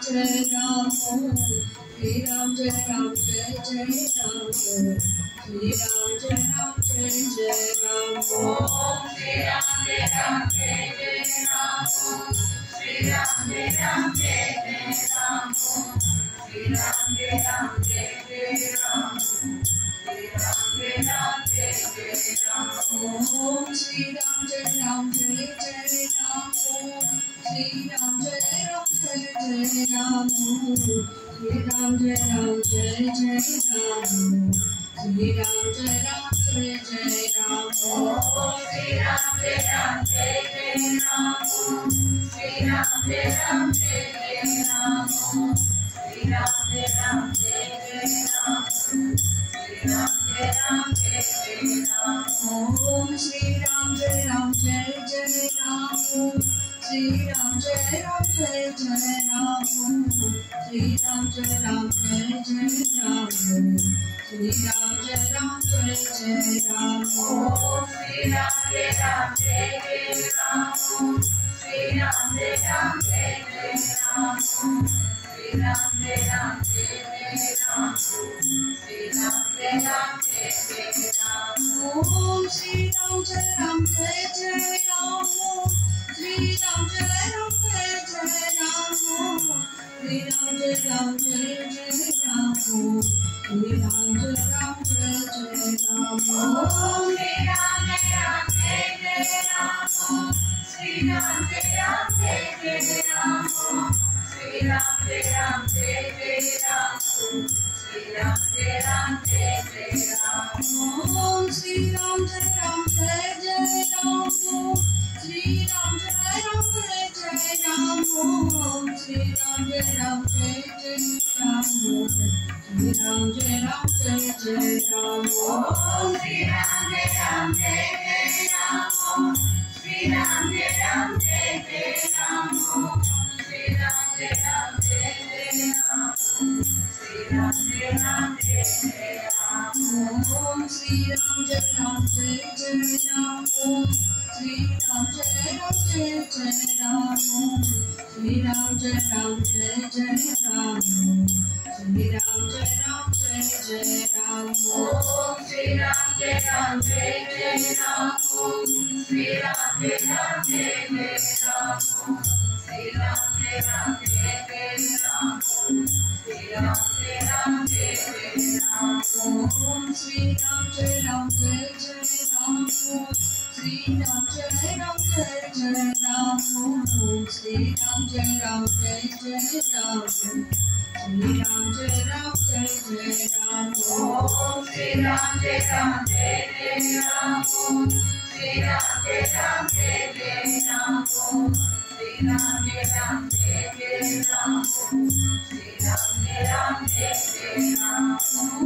Jai Ram Ram, Shri Ram Jai Ram Jai Jai Ram, Shri Ram Jai Ram Jai Jai Ram, Shri Ram Jai Ram Jai Jai Ram, Shri Ram Jai Ram Jai Jai Ram, Shri Ram Jai Ram Jai Jai Ram, Shri Ram Jai Ram Jai Jai Ram, Om Shri Ram Jai Ram Jai Jai Ram, Shri Ram Jai Ram Jai Jai Ram, Shri Ram Jai Ram Jai Jai Ram, Shri Ram Jai Ram Jai Jai Ram, Shri Ram Jai Ram Jai Jai Ram, Shri Ram Jai Ram Jai Jai Ram, Shri Ram Jai Ram Jai Jai Ram, Shri Ram Jai Ram Jai Jai Ram, Om Shri Ram Jai Ram Jai Jai Ram, Shri Ram Jai Ram Jai Jai Ram, Shri Ram Jai Ram Jai Jai Ram, Shri Ram Jai Ram Jai Jai Ram, Om Shri Ram Jai Ram Jai Jai Ram, Shri Ram Jai Ram Jai Jai Ram, Shri Ram Jai Ram Jai Jai Ram, Shri Ram Jai Ram Jai Jai Ram, Om Shri Ram Jai Ram Jai Jai Ram, Shri Ram Jai Ram Jai Jai Ram, Shri Ram Jai Ram Jai Jai Ram, Shri Ram Jai Ram Jai Jai Ram, Om Shri Ram Jai Ram Jai Jai Ram, Shri Ram Jai Ram Jai Jai Ram, Shri Ram Jai Ram Jai Jai Ram, Shri Ram Jai Ram Jai Jai Ram, Om Shri Ram Jai Ram Jai Jai Ram, Shri Ram Jai Ram Jai Jai Ram, Shri Ram Jai Ram Jai Jai Ram, Shri Ram Jai Ram Jai Jai Ram, Om Shri Ram Jai Ram Jai Jai Ram, Shri Ram Jai Ram Jai Jai Ram, Shri Ram Jai Ram Jai Jai Ram, Shri Ram Jai Ram Jai Jai Ram, Om Shri Ram Jai Ram Jai Jai Ram, Shri Ram Jai Ram Jai Jai Ram, Shri Ram Jai Ram Jai Jai Ram, Shri Ram Jai Ram Jai Jai Ram, Om Shri Ram Jai Ram Jai Jai Ram, Shri Ram Jai Ram Jai Jai Ram, Shri Ram Jai Ram Jai Jai Ram, Shri Ram Jai Ram Jai Jai Ram, Om Shri Ram Jai Ram Jai Jai Ram, Shri Ram Jai Ram Jai Jai Ram, Shri Ram Jai Ram Jai Jai Ram, Shri Ram Jai Ram Jai Jai Ram, Om Shri Ram Jai Ram Jai Jai Ram, Shri Ram Jai Ram Jai Jai Ram, Shri Ram Jai Ram Jai Jai Ram, Shri Ram Jai Ram Jai Jai Ram,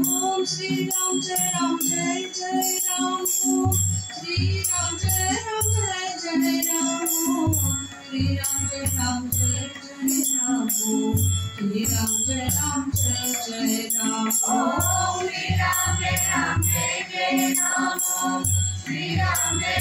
Om Shri Ram Jai Ram Jai Jai Ram, Shri Ram Jai Ram Jai Jai Ram, Shri Ram Jai Ram Jai Jai Ram, Shri Ram Jai Ram Jai Jai Ram, Om Shri Ram Jai Ram Jai Jai Ram, Shri Ram Jai